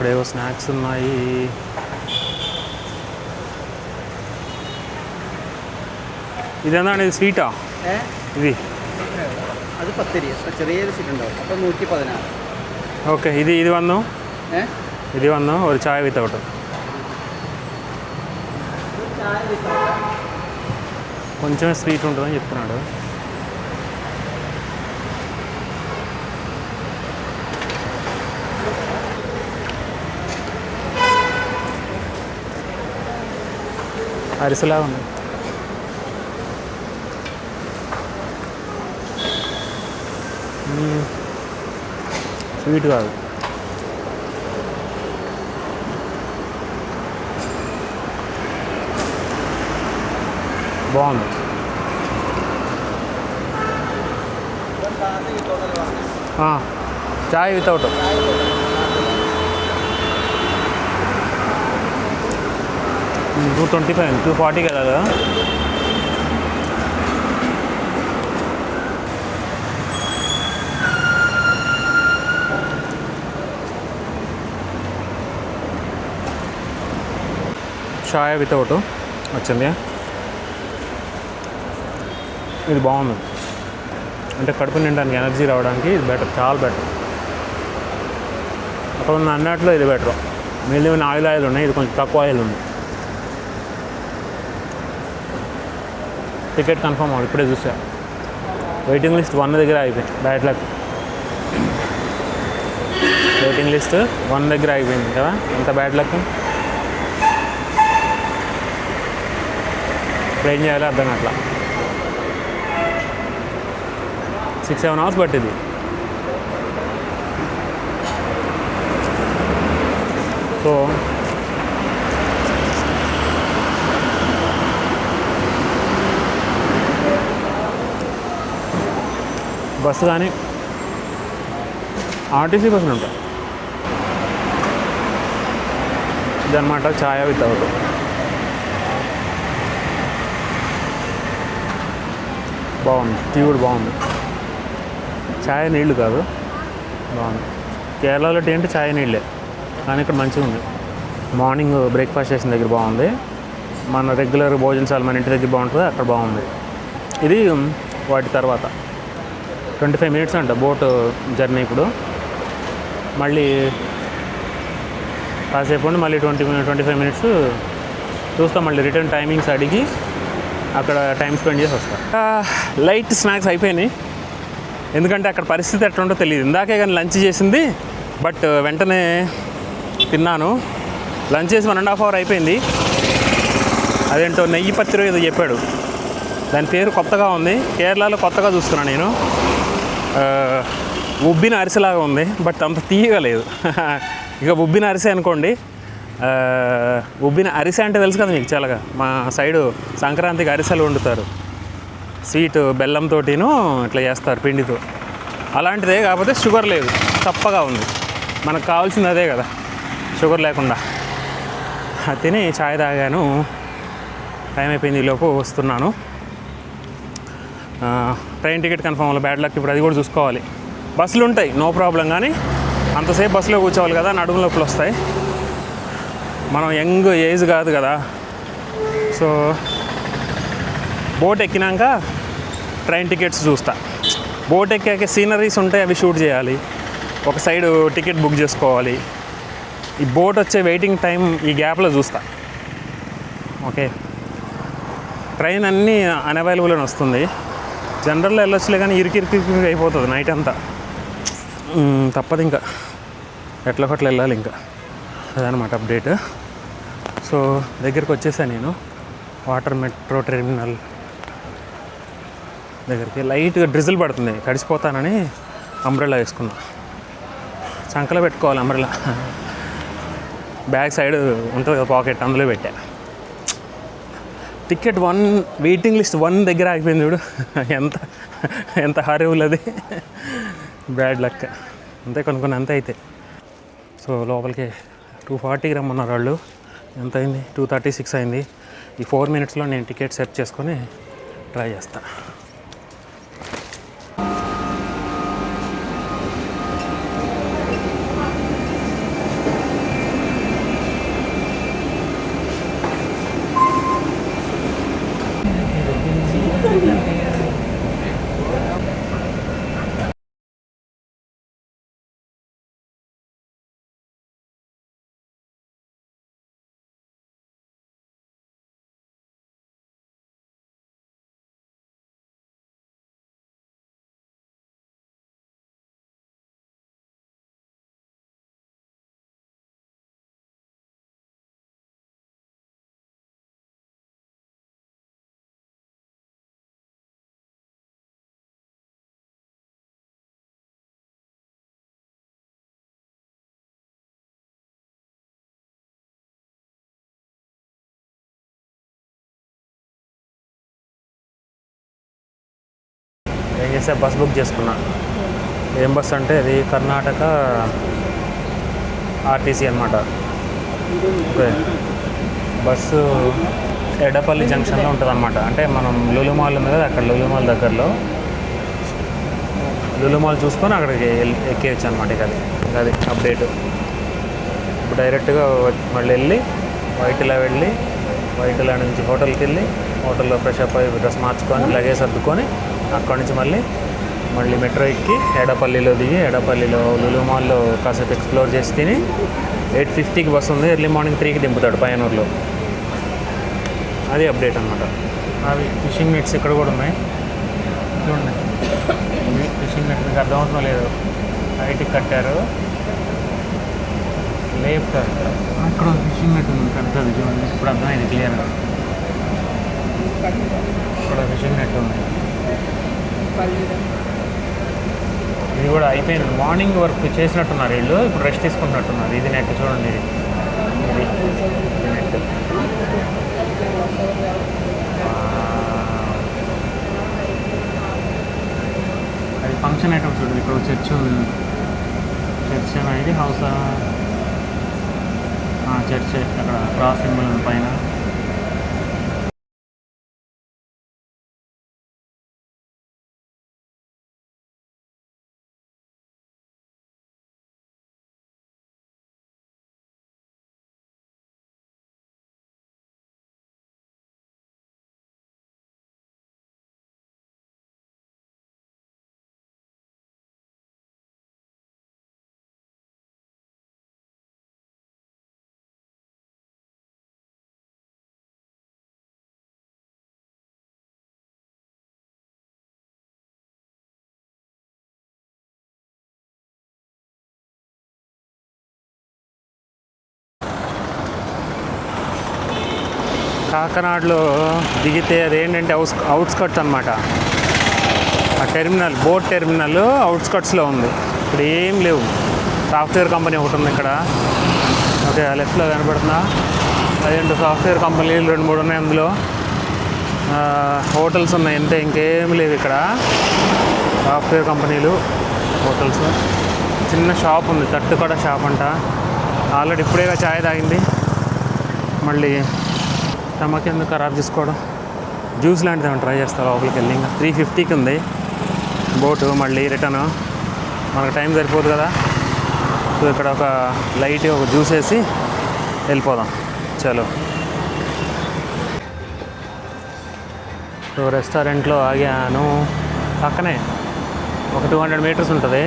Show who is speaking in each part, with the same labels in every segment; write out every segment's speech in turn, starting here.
Speaker 1: ఇక్కడేవో snacks ఉన్నాయి. ഇതെന്താണ് ഇത്? സ്വീറ്റാ ഇത്?
Speaker 2: അത് 10 ചെറിയൊരു സ്വീറ്റ് ഉണ്ടാവും. അപ്പോൾ 116.
Speaker 1: ഓക്കെ. ഇത് വന്നു, ఇది వന്നു ഒരു ചായ വിത്തൗട്ട്. కొంచెం స్వీట్ ఉంటుందని చెప్తున్నాడు. అరిసెలా ఉంది. స్వీట్ కాదు. బాగుంది. చాయ్ వితౌట్. 225, 240 కదా. చాయ్ వితౌట్ వచ్చింది. ఇది బాగుంది. అంటే కడుపు నిండడానికి, ఎనర్జీ రావడానికి ఇది బెటర్, చాలా బెటర్. అక్కడ ఉన్న అన్నట్లో ఇది బెటర్. మిగిలిన ఆయిల్ ఉన్నాయి, ఇది కొంచెం తక్కువ ఆయిల్ ఉంది. టికెట్ కన్ఫర్మ్ అవ్వాలి. ఇప్పుడే చూసా, వెయిటింగ్ లిస్ట్ 1 దగ్గర అయిపోయింది. Bad luck. వెయిటింగ్ లిస్ట్ 1 దగ్గర అయిపోయింది కదా. ఎంత బ్యాడ్ లక్. ఇప్పుడు ఏం చేయాలో అర్థం అట్లా. 6-7 అవర్స్ పట్టింది. సో బస్సు కానీ ఆర్టీసీ బస్సులు ఉంటాయి. ఇదన్నమాట ఛాయ్ వితౌట్. బాగుంది. టీ కూడా బాగుంది. ఛాయ్ నీళ్ళు కాదు, బాగుంది. కేరళలో టీ అంటే ఛాయ్ నీళ్ళే, కానీ ఇక్కడ మంచిగా ఉంది. మార్నింగ్ బ్రేక్ఫాస్ట్ చేసిన దగ్గర బాగుంది. మన రెగ్యులర్ భోజనశాల మన ఇంటి దగ్గర బాగుంటుంది, అక్కడ బాగుంది. ఇది వాటి తర్వాత 25 మినిట్స్ అంట బోట్ జర్నీ. ఇప్పుడు మళ్ళీ కాసేపు ఉండి మళ్ళీ 25 మినిట్స్ చూస్తాం. మళ్ళీ రిటర్న్ టైమింగ్స్ అడిగి అక్కడ టైం స్పెండ్ చేసి వస్తాం. లైట్ స్నాక్స్ అయిపోయినాయి, ఎందుకంటే అక్కడ పరిస్థితి ఎట్లా ఉంటో తెలియదు. ఇందాకే కానీ లంచ్ చేసింది, బట్ వెంటనే తిన్నాను. లంచ్ చేసి 1.5 అవర్ అయిపోయింది. అదేంటో నెయ్యి పత్తిరో ఏదో చెప్పాడు, దాని పేరు కొత్తగా ఉంది. కేరళలో కొత్తగా చూస్తున్నాను నేను. ఉబ్బిన అరిసెలాగా ఉంది, బట్ అంత తీయగా లేదు. ఇక ఉబ్బిన అరిసె అనుకోండి. ఉబ్బిన అరిసె అంటే తెలుసు కదా మీకు. చాలాగా మా సైడు సంక్రాంతికి అరిసెలు వండుతారు, స్వీట్ బెల్లంతోటిను ఇట్లా చేస్తారు పిండితో. అలాంటిదే, కాకపోతే షుగర్ లేదు, చప్పగా ఉంది. మనకు కావాల్సింది అదే కదా, షుగర్ లేకుండా. తిని ఛాయ్ తాగాను. టైం అయిపోయింది, ఈలోపు వస్తున్నాను. ట్రైన్ టికెట్ కన్ఫర్మ్ అవ్వాలి. Bad luck. ఇప్పుడు అది కూడా చూసుకోవాలి. బస్సులు ఉంటాయి, నో ప్రాబ్లం, కానీ అంతసేపు బస్సులో కూర్చోవాలి కదా, నడుము నొప్పులు వస్తాయి. మనం యంగ్ ఏజ్ కాదు కదా. సో బోట్ ఎక్కినాక ట్రైన్ టికెట్స్ చూస్తా. బోట్ ఎక్కాక సీనరీస్ ఉంటాయి, అవి షూట్ చేయాలి. ఒక సైడు టికెట్ బుక్ చేసుకోవాలి. ఈ బోట్ వచ్చే వెయిటింగ్ టైం ఈ గ్యాప్లో చూస్తా. ఓకే. ట్రైన్ అన్నీ అన్అవైలబుల్ అని వస్తుంది. జనరల్లో వెళ్ళొచ్చులే, కానీ ఇరికి అయిపోతుంది నైట్ అంతా. తప్పదు, ఇంకా ఎట్లా ఒకట్లు వెళ్ళాలి. ఇంకా అదనమాట అప్డేట్. సో దగ్గరికి వచ్చేసాను నేను, వాటర్ మెట్రో టెర్మినల్ దగ్గరికి. లైట్గా డ్రిజిల్ పడుతుంది, తడిసిపోతానని అంబ్రెల్లా వేసుకున్నా. చంకలో పెట్టుకోవాలి అంబ్రెల్లా. బ్యాక్ సైడ్ ఉంటుంది కదా పాకెట్, అందులో పెట్టా. టికెట్ 1, వెయిటింగ్ లిస్ట్ 1 దగ్గర ఆగిపోయింది చూడు. ఎంత హారిబుల్ అది. బ్యాడ్ లక్ అంతే, కొనుక్కుని అంతే అయితే. సో లోపలికి 240కి రమ్మన్నారు వాళ్ళు. ఎంత అయింది? 236 అయింది. ఈ 4 మినిట్స్లో నేను టికెట్ సెట్ చేసుకొని ట్రై చేస్తా. ఏం చేస్తే బస్ బుక్ చేసుకున్నా. ఏం బస్ అంటే అది కర్ణాటక ఆర్టీసీ అనమాట. ఓకే, బస్సు ఎడపల్లి జంక్షన్లో ఉంటుంది అనమాట. అంటే మనం లులు మాల్ ఉంది కదా, అక్కడ లులు మాల్ దగ్గరలో లులు మాల్ చూసుకొని అక్కడికి ఎక్కేయచ్చు అనమాట. ఇక అది అప్డేట్. ఇప్పుడు డైరెక్ట్గా మళ్ళీ వెళ్ళి వైటిలా వెళ్ళి వైటిలా నుంచి హోటల్కి వెళ్ళి హోటల్లో ఫ్రెష్ అప్ అయ్యి డ్రెస్ మార్చుకొని లగేజ్ సర్దుకొని అక్కడి నుంచి మళ్ళీ మెట్రో ఎక్కి ఎడపల్లిలో దిగి ఎడపల్లిలో లులు మాల్లో కాసేపు ఎక్స్ప్లోర్ చేసి తిని 8:50కి బస్సు ఉంది. ఎర్లీ మార్నింగ్ 3కి దింపుతాడు పయ్యనూరులో. అది అప్డేట్ అనమాట. అవి ఫిషింగ్ నెట్స్ ఇక్కడ కూడా ఉన్నాయి చూడండి. ఫిషింగ్ నెట్ మీకు అర్థమవుతుందో లేదు, బయటికి కట్టారు. లేపు అక్కడ ఫిషింగ్ నెట్ ఉంది పెద్దది చూడండి. ఇప్పుడు అర్థమైంది క్లియర్గా. ఇక్కడ ఫిషింగ్ నెట్ ఉంది. ఇది కూడా అయిపోయింది. మార్నింగ్ వర్క్ చేసినట్టున్నారు వీళ్ళు, ఇప్పుడు రెస్ట్ తీసుకుంటున్నట్టున్నారు. ఇది నెట్ చూడండి. ఇది నెట్ అది ఫంక్షన్ ఐటమ్ చూడండి. ఇక్కడ చర్చ్ ఉంది. చర్చ్ అయినా ఇది హౌసా? చర్చ్. అక్కడ క్రాస్ సింబల్ ఉంది పైన. కాకినాడలో దిగితే అదేంటంటే అవుట్స్కట్స్ అనమాట. ఆ టెర్మినల్, బోట్ టెర్మినల్ అవుట్స్కట్స్లో ఉంది. ఇప్పుడు ఏం లేవు. సాఫ్ట్వేర్ కంపెనీ ఒకటి ఉంది ఇక్కడ. ఓకే, లెఫ్ట్లో కనబడుతుందా? అదేంటో సాఫ్ట్వేర్ కంపెనీలు 2-3 ఉన్నాయి అందులో. హోటల్స్ ఉన్నాయి అంతే, ఇంకేం లేవు ఇక్కడ. సాఫ్ట్వేర్ కంపెనీలు, హోటల్స్. చిన్న షాప్ ఉంది, తట్టుకడ షాప్ అంట. ఆల్రెడీ ఇప్పుడేగా ఛాయ్ తాగింది. మళ్ళీ స్టమక్ ఎందుకు ఖరాబ్ చేసుకోవడం. జ్యూస్ లాంటిది ఏమైనా ట్రై చేస్తా లోపలికి వెళ్ళి. ఇంకా 3:50కి ఉంది బోటు. మళ్ళీ రిటర్న్ మనకు టైం సరిపోదు కదా. సో ఇక్కడ ఒక లైట్ ఒక జ్యూస్ వేసి వెళ్ళిపోదాం. చలో. సో రెస్టారెంట్లో ఆగాను. పక్కనే ఒక 200 మీటర్స్ ఉంటుంది.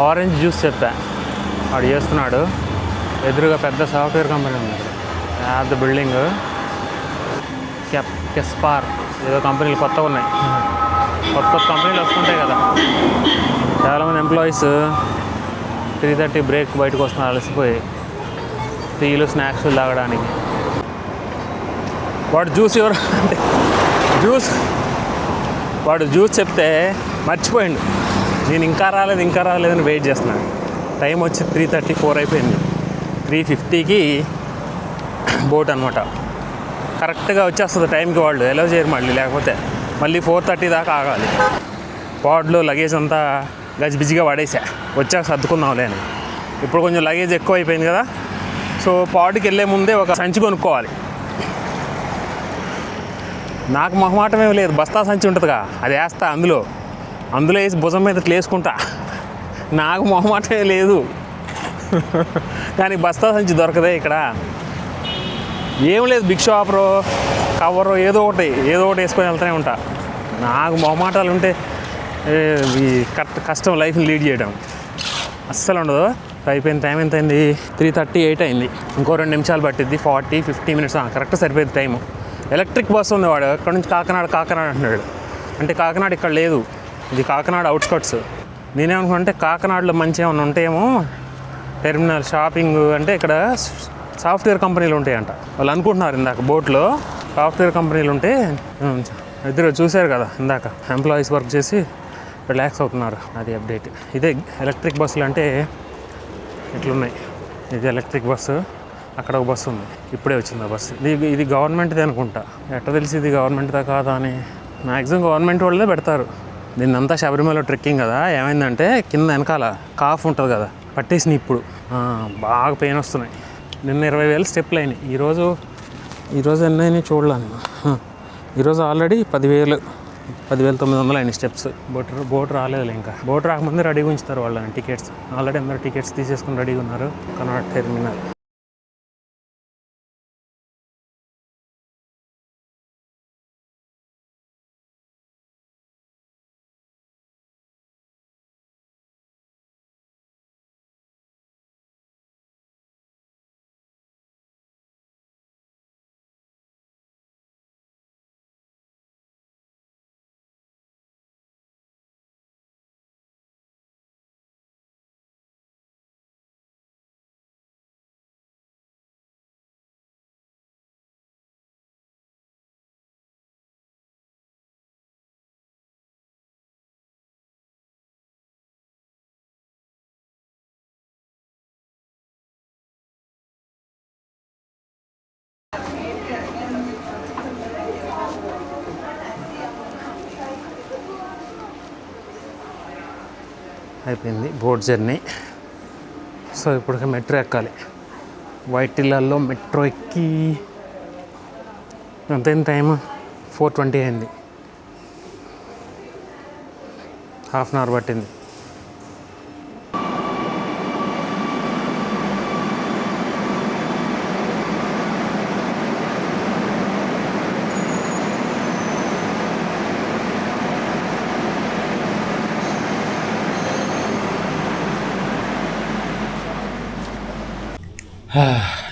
Speaker 1: ఆరెంజ్ జ్యూస్ చెప్పా, వాడు చేస్తున్నాడు. ఎదురుగా పెద్ద సాఫ్ట్వేర్ కంపెనీ ఉంది ఇక్కడ. పెద్ద బిల్డింగ్. కెస్పార్ ఏదో కంపెనీలు కొత్తగా ఉన్నాయి. కొత్త కంపెనీలు వస్తుంటాయి కదా. చాలామంది ఎంప్లాయీస్ 3:30 బ్రేక్ బయటకు వస్తున్నారు అలసిపోయి. టీలు స్నాక్స్ తాగడానికి. వాడు వాడు జ్యూస్ చెప్తే మర్చిపోయిండు. నేను ఇంకా రాలేదని వెయిట్ చేస్తున్నాను. టైం వచ్చి 3:34 అయిపోయింది. 3:50కి బోట్ అనమాట. కరెక్ట్గా వచ్చేస్తుంది టైంకి. వాళ్ళు ఎలా చేయరు లేకపోతే మళ్ళీ 4:30 దాకా ఆగాలి. పాడ్లో లగేజ్ అంతా గజిబిజిగా పడేసా. వచ్చాక సర్దుకుందాంలే అని. ఇప్పుడు కొంచెం లగేజ్ ఎక్కువ అయిపోయింది కదా. సో పాడ్కి వెళ్ళే ముందే ఒక సంచి కొనుక్కోవాలి. నాకు మొహమాటం ఏమి లేదు. బస్తా సంచి ఉంటుందిగా, అది వేస్తా అందులో వేసి భుజం మీద వేసుకుంటా. నాకు మొహమాటమే లేదు. కానీ బస్తా సంచి దొరకదే ఇక్కడ. ఏం లేదు, బిగ్ షాపరో కవరో ఏదో ఒకటి వేసుకొని వెళ్తూనే ఉంటా. నాకు మొహమాటాలు ఉంటే కష్టం లైఫ్ని లీడ్ చేయడం అస్సలు ఉండదు. అయిపోయింది. టైం ఎంత అయింది? 3:38 అయింది. ఇంకో 2 నిమిషాలు పట్టిద్ది. 40-50 మినిట్స్ కరెక్ట్ సరిపోయింది టైము. ఎలక్ట్రిక్ బస్సు ఉంది. వాడు అక్కడ నుంచి కాకినాడ అంటున్నాడు. అంటే కాకినాడ ఇక్కడ లేదు, ఇది కాకినాడ అవుట్స్కట్స్. నేనేమనుకుంటే కాకినాడలో మంచి ఏమైనా ఉంటాయేమో టెర్మినల్ షాపింగ్ అంటే ఇక్కడ సాఫ్ట్వేర్ కంపెనీలు ఉంటాయంట. వాళ్ళు అనుకుంటున్నారు ఇందాక బోట్లో సాఫ్ట్వేర్ కంపెనీలు ఉంటే. ఇద్దరు చూశారు కదా ఇందాక, ఎంప్లాయీస్ వర్క్ చేసి రిలాక్స్ అవుతున్నారు. అది అప్డేట్. ఇదే ఎలక్ట్రిక్ బస్సులు అంటే ఇట్లున్నాయి. ఇది ఎలక్ట్రిక్ బస్సు. అక్కడ ఒక బస్సు ఉంది, ఇప్పుడే వచ్చింది ఆ బస్సు. ఇది గవర్నమెంట్ది అనుకుంటా. ఎట్లా తెలిసి ఇది గవర్నమెంట్దా కాదా అని. మ్యాక్సిమం గవర్నమెంట్ వాళ్ళే పెడతారు. దీన్నంతా శబరిమల ట్రెక్కింగ్ కదా, ఏమైందంటే కింద వెనకాల కాఫ్ ఉంటుంది కదా, పట్టేసినాయి ఇప్పుడు. బాగా పెయిన్ వస్తున్నాయి. నిన్న 20,000 స్టెప్లు అయినాయి. ఈరోజు ఎన్ని అయినాయి చూడలేను. ఈరోజు ఆల్రెడీ 10,900 అయినాయి స్టెప్స్. బోట్ రాలేదు ఇంకా. బోట్ రాకముందే రెడీగా ఉంచుతారు వాళ్ళని టికెట్స్. ఆల్రెడీ అందరూ టికెట్స్ తీసేసుకుని రెడీగా ఉన్నారు. కర్ణాటక టెర్మినల్. అయిపోయింది బోట్ జర్నీ. సో ఇప్పుడు మెట్రో ఎక్కాలి. వైటిల్లాల్లో మెట్రో ఎక్కి ఎంతైంది టైము? 4:20 అయింది. హాఫ్ అన్ అవర్ పట్టింది.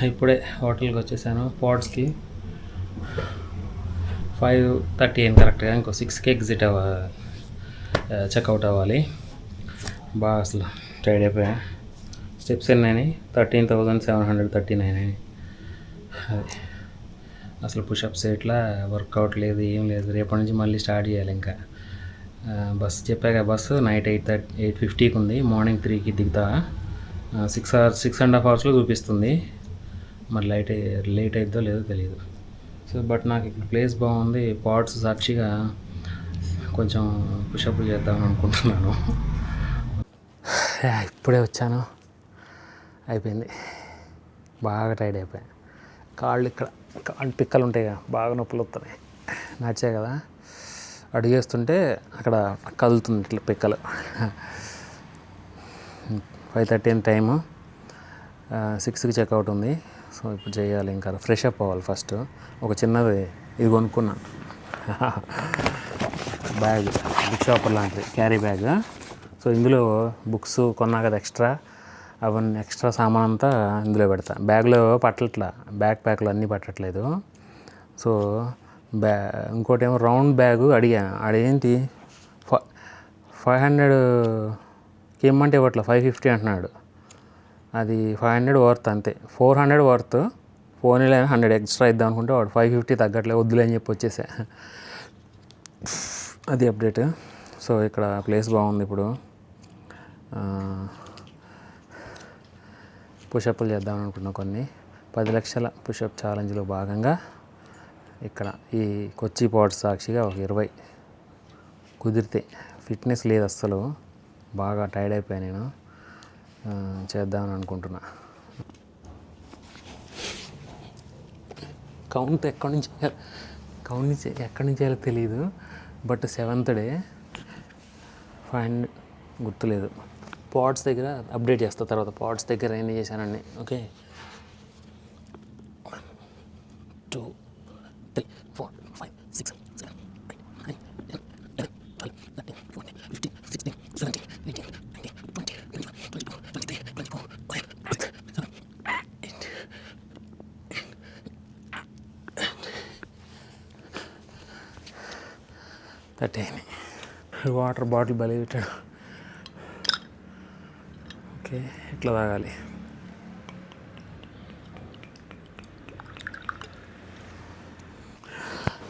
Speaker 1: ఇప్పుడే హోటల్కి వచ్చేసాను. పాడ్స్కి 5:30 అయింది కరెక్ట్గా. ఇంకో 6కి ఎగ్జిట్ చెక్అవుట్ అవ్వాలి. బాగా అసలు టైర్డ్ అయిపోయా. స్టెప్స్ ఎన్నైనా 13,739 అయినాయి. అది అసలు పుషప్స్ ఇట్లా వర్కౌట్ లేదు, ఏం లేదు. రేపటి నుంచి మళ్ళీ స్టార్ట్ చేయాలి ఇంకా. బస్సు చెప్పాక బస్సు నైట్ 8:50కి ఉంది. మార్నింగ్ 3కి దిగుతా. 6.5 అవర్స్లో చూపిస్తుంది. మరి లేట్ అయిద్దో లేదో తెలియదు. సో బట్ నాకు ఇక్కడ ప్లేస్ బాగుంది. పాడ్స్ సాక్షిగా కొంచెం పుషప్లు చేద్దామని అనుకుంటున్నాను. ఇప్పుడే వచ్చాను, అయిపోయింది. బాగా టైర్డ్ అయిపోయాను. కాళ్ళు పిక్కలు ఉంటాయి కదా, బాగా నొప్పులు వస్తున్నాయి. నడిచే కదా, అడిగేస్తుంటే అక్కడ కదులుతుంది ఇట్లా పిక్కలు. 5:30 టైము. 6కి చెక్అవుట్ ఉంది. సో ఇప్పుడు చేయాలి. ఇంకా ఫ్రెష్ అప్ అవ్వాలి ఫస్ట్. ఒక చిన్నది ఇది కొనుక్కున్నాను, బ్యాగ్, బుక్ షాపర్ లాంటిది, క్యారీ బ్యాగ్. సో ఇందులో బుక్స్ కొన్నా కదా ఎక్స్ట్రా, అవన్నీ ఎక్స్ట్రా సామాన్ అంతా ఇందులో పెడతా. బ్యాగ్లో పట్టట్లా, బ్యాక్ ప్యాక్లు అన్నీ పట్టట్లేదు. సో ఇంకోటి ఏమో రౌండ్ బ్యాగు అడిగాను. అదేంటి 500కి ఇమ్మంటే ఇవ్వట్లా, 550 అంటున్నాడు. అది 500 వర్త్ అంతే, 400 వర్త్. ఫోన్లో 100 ఎక్స్ట్రా ఇద్దాం అనుకుంటే వాడు 550 తగ్గట్లేదు, వద్దులే అని చెప్పి వచ్చేసా. అది అప్డేట్. సో ఇక్కడ ప్లేస్ బాగుంది. ఇప్పుడు పుషప్లు చేద్దామని అనుకున్నాం కొన్ని. 10 లక్షల పుషప్ ఛాలెంజ్లో భాగంగా ఇక్కడ ఈ కొచ్చి పాడ్స్ సాక్షిగా ఒక 20 కుదిరితే. ఫిట్నెస్ లేదు అస్సలు, బాగా టైర్డ్ అయిపోయాను నేను. చేద్దామని అనుకుంటున్నా. కౌంట్ ఎక్కడి నుంచి చేయాలో తెలియదు. బట్ 7th డే 500 గుర్తులేదు. పాడ్స్ దగ్గర అప్డేట్ చేస్తా తర్వాత. పాడ్స్ దగ్గర ఎన్ని చేశానండి. ఓకే, 1 2 3 4 5 6 7 8 9 10 11 12 13 14 15 16 17 18 19 20 21 22 23 24 25 27 8 13. వాటర్ బాటిల్ బలి పెట్టాడు. ఓకే, ఇట్లా తాగాలి.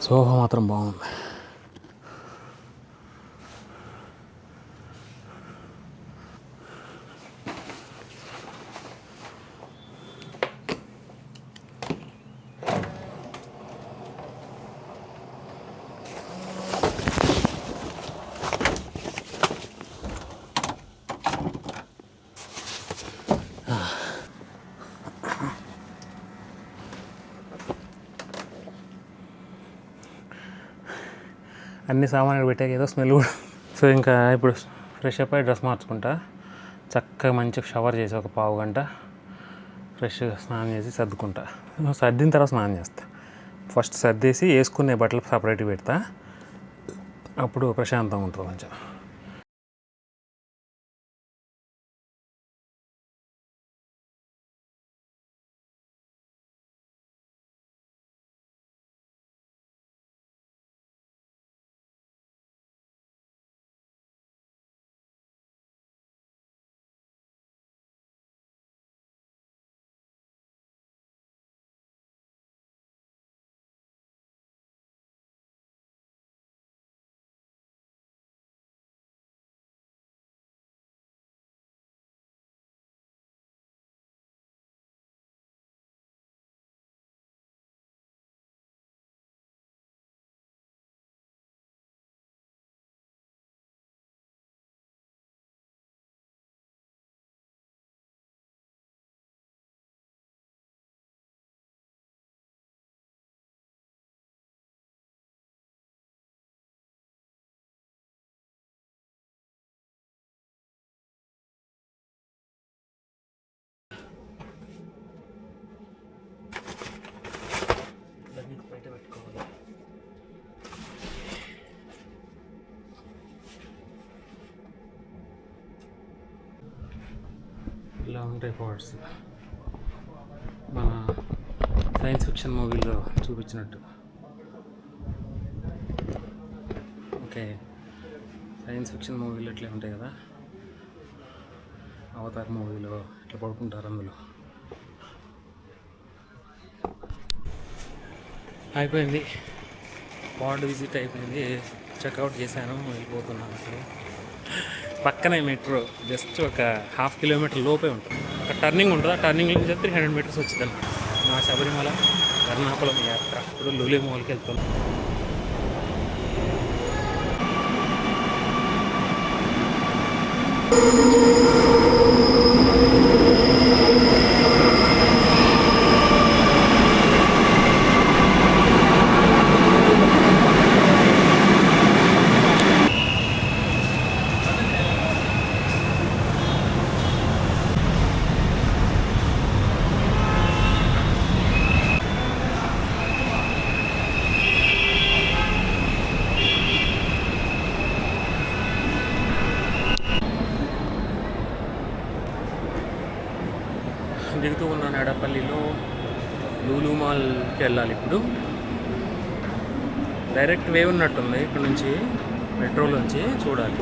Speaker 1: సోఫా మాత్రం బాగుంది. అన్ని సామాన్లు పెట్టాక ఏదో స్మెల్ కూడా. సో ఇంకా ఇప్పుడు ఫ్రెష్ అప్ అయ్యి డ్రెస్ మార్చుకుంటా, చక్కగా మంచిగా షవర్ చేసి ఒక పావు గంట ఫ్రెష్గా స్నానం చేసి సర్దుకుంటా. సర్దిన తర్వాత స్నానం చేస్తా. ఫస్ట్ సర్దేసి వేసుకునే బట్టలు సపరేట్గా పెడతా, అప్పుడు ప్రశాంతంగా ఉంటుంది కొంచెం. ఇలా ఉంటాయి పార్ట్స్, మన సైన్స్ ఫిక్షన్ మూవీలో చూపించినట్టు. ఓకే, సైన్స్ ఫిక్షన్ మూవీలో ఇట్లా ఉంటాయి కదా, అవతార్ మూవీలో ఇట్లా పడుకుంటారు అందులో. అయిపోయింది, వార్డ్ విజిట్ అయిపోయింది, చెక్అవుట్ చేశాను, వెళ్ళిపోతున్నాను. అసలు పక్కనే మెట్రో, జస్ట్ ఒక 1/2 కిలోమీటర్ లోపే ఉంటుంది. ఒక టర్నింగ్ ఉంటుంది, ఆ టర్నింగ్ నుంచి 300 మీటర్స్ వచ్చింది నా శబరిమల ఎర్నాకుళం యాత్ర. ఇప్పుడు లూలి మాల్కి వెళ్తున్నాను. దిగుతూ ఉన్నాను ఎడపల్లిలో. లూలు మాల్కి వెళ్ళాలి ఇప్పుడు. డైరెక్ట్ వే ఉన్నట్టుంది ఇక్కడ నుంచి, మెట్రోలోంచి చూడాలి.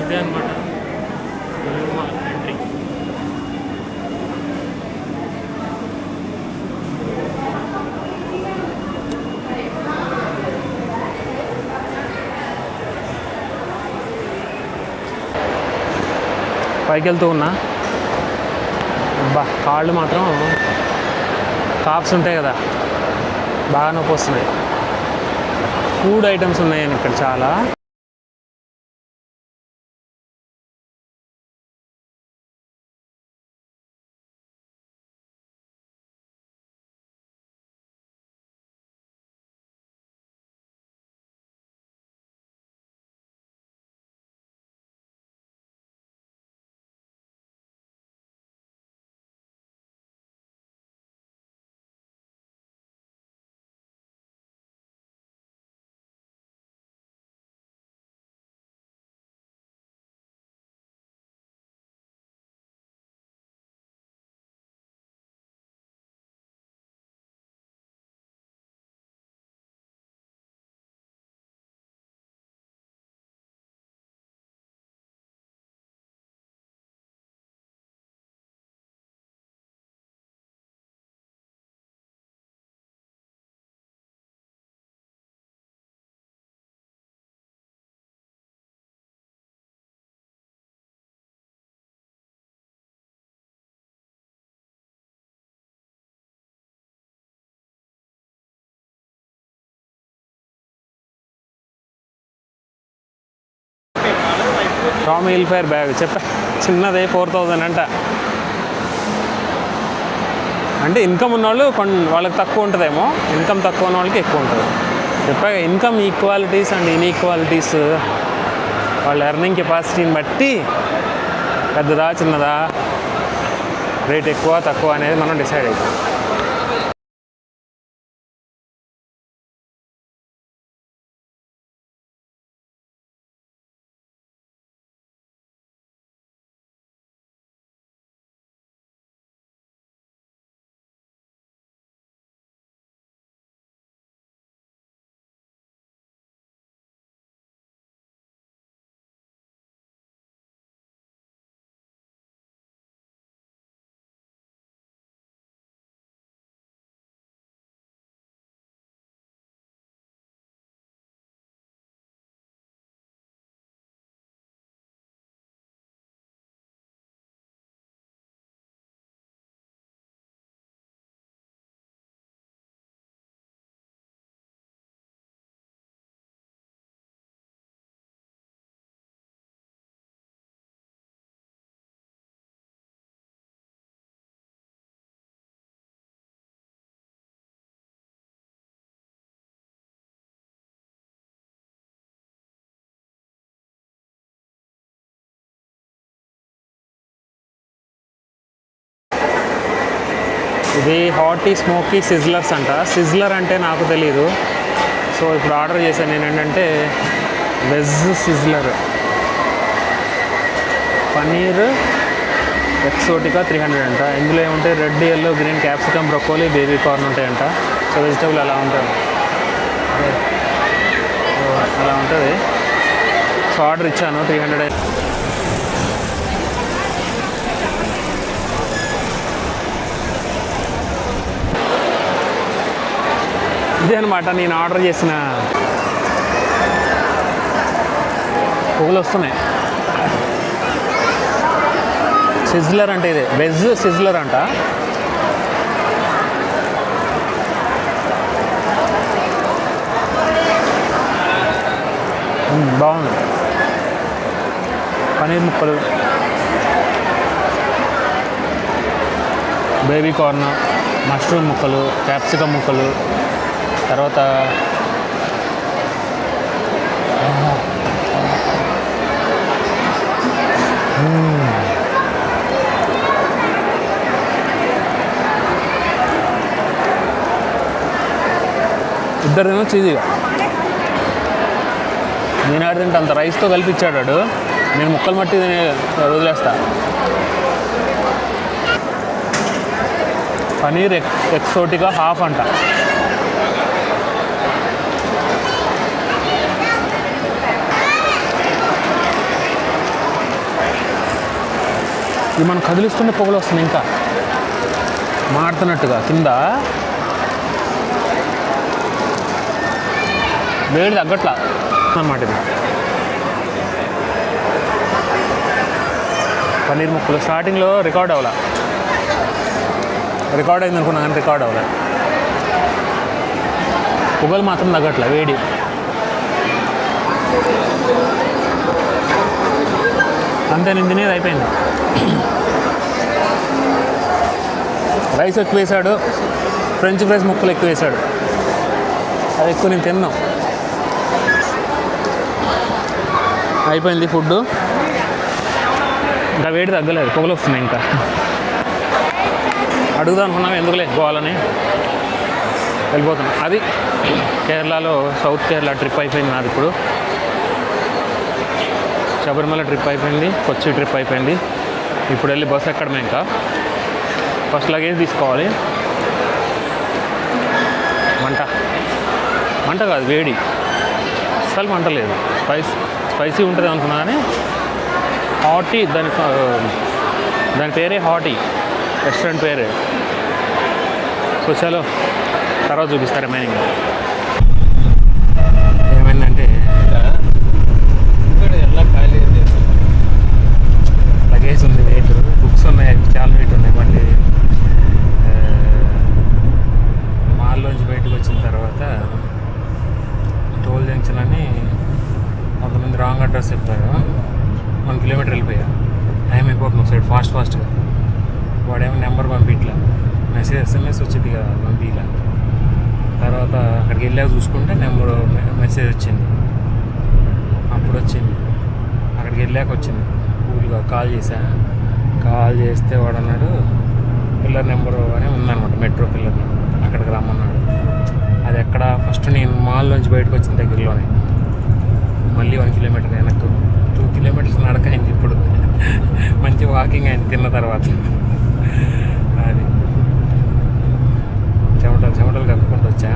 Speaker 1: ఇదే అనమాట లూలు మాల్ ఎంట్రీ. పైకి వెళ్తూ ఉన్నా, కాళ్ళు మాత్రం కాప్స్ ఉంటాయి కదా, బాగా నొప్పి వస్తున్నాయి. ఫుడ్ ఐటమ్స్ ఉన్నాయని ఇక్కడ చాలా. టామీ హిల్ఫైర్ బ్యాగ్ చెప్పా, చిన్నదే 4000 అంట. అంటే ఇన్కమ్ ఉన్న వాళ్ళు వాళ్ళకి తక్కువ ఉంటుందేమో, ఇన్కమ్ తక్కువ ఉన్న వాళ్ళకి ఎక్కువ ఉంటుంది. చెప్పాక ఇన్కమ్ ఈక్వాలిటీస్ అండ్ ఇన్ఈక్వాలిటీస్ వాళ్ళ ఎర్నింగ్ కెపాసిటీని బట్టి పెద్దదా చిన్నదా రేట్ ఎక్కువ తక్కువ అనేది మనం డిసైడ్ అవుతాం. ఇది హాటీ స్మోకీ సిజ్లర్స్ అంట. సిజ్లర్ అంటే నాకు తెలీదు. సో ఇప్పుడు ఆర్డర్ చేశాను నేను ఏంటంటే వెజ్ సిజ్లర్ పన్నీర్ ఎక్సోటికా 300 అంట. ఇందులో ఏముంటే red yellow green capsicum broccoli baby corn ఉంటాయంట. సో వెజిటబుల్ అలా ఉంటుంది, అలా ఉంటుంది. సో ఆర్డర్ ఇచ్చాను 300. ఇదే అనమాట నేను ఆర్డర్ చేసిన పువ్వులు వస్తున్నాయి. సిజ్లర్ అంటే ఇదే వెజ్ సిజ్లర్ అంట. బాగుంది. పన్నీర్ ముక్కలు, బేబీ కార్న్, మష్రూమ్ ముక్కలు, క్యాప్సికమ్ ముక్కలు, తర్వాత ఇద్దరేమో చీజీగా. నేను ఆడితే అంత రైస్తో కలిపి ఇచ్చాడు వాడు. నేను ముక్కలు మట్టి వదిలేస్తా. పనీర్ ఎక్సోటికా హాఫ్ అంట. ఇది మనం కదిలిస్తుంటే పొగలు వస్తుంది, ఇంకా మాడుతున్నట్టుగా కింద. వేడి తగ్గట్లా అన్నమాట. ఇది పన్నీర్ ముక్కలు స్టార్టింగ్లో రికార్డ్ అవ్వాల, రికార్డ్ అయింది అనుకున్నా కానీ రికార్డ్ అవ్వాల. పొగలు మాత్రం తగ్గట్లా, వేడి. అంతే, నేను తినేది అయిపోయింది. రైస్ ఎక్కువ వేసాడు, ఫ్రెంచ్ ఫ్రైస్ ముక్కలు ఎక్కువ వేసాడు. అది ఎక్కువ నేను తిన్నాం. అయిపోయింది ఫుడ్. ఇంకా వేడి తగ్గలేదు, పొగలు వస్తున్నాయి. ఇంకా అడుగుదాం అనుకున్నాం, ఎందుకులే పోవాలని వెళ్ళిపోతున్నాం. అది కేరళలో సౌత్ కేరళ ట్రిప్ అయిపోయింది నాది. ఇప్పుడు శబరిమల ట్రిప్ అయిపోయింది, కొచ్చి ట్రిప్ అయిపోయింది. ఇప్పుడు వెళ్ళి బస్సు ఎక్కడమే. ఇంకా ఫస్ట్ లగేజ్ తీసుకోవాలి. మంట కాదు, వేడి. అసలు మంట లేదు. స్పైసీ ఉంటుంది అనుకున్నా కానీ హాటీ, దాని పేరే హాటీ, రెస్టారెంట్ పేరే. సో చలో తర్వాత చూపిస్తారు రిమైనింగ్. ఏమైందంటే లగేజ్ ఉంది, వెయిట్, బుక్స్ ఉన్నాయి, చాలా వెయిట్ ఉన్నాయి. మళ్ళీ మాల్లోంచి బయటకు వచ్చిన తర్వాత టోల్ జంక్షన్ అని కొంతమంది రాంగ్ అడ్రస్ చెప్పారు. 1 కిలోమీటర్ వెళ్ళిపోయా. టైం అయిపోతుంది సైడ్ ఫాస్ట్గా. వాడేమో నెంబర్ పంపించలే, మెసేజ్ SMS వచ్చింది కదా, పంపించలే. తర్వాత అక్కడికి వెళ్ళాక చూసుకుంటే నెంబర్ మెసేజ్ వచ్చింది. అప్పుడు వచ్చింది, అక్కడికి వెళ్ళాక వచ్చింది. కూల్గా కాల్ చేస్తే వాడు అన్నాడు పిల్లర్ నెంబరు అని ఉందన్నమాట, మెట్రో పిల్లర్ నెంబర్, అక్కడికి రమ్మన్నాడు. అది ఎక్కడ ఫస్ట్ నేను మాల్ నుంచి బయటకు వచ్చిన దగ్గరలోనే, మళ్ళీ 1 కిలోమీటర్ వెనక్కు, 2 కిలోమీటర్స్ నడక అయింది. ఇప్పుడు మంచి వాకింగ్ అయింది తిన్న తర్వాత. అది చెమటలు కక్కుకుంటూ వచ్చా.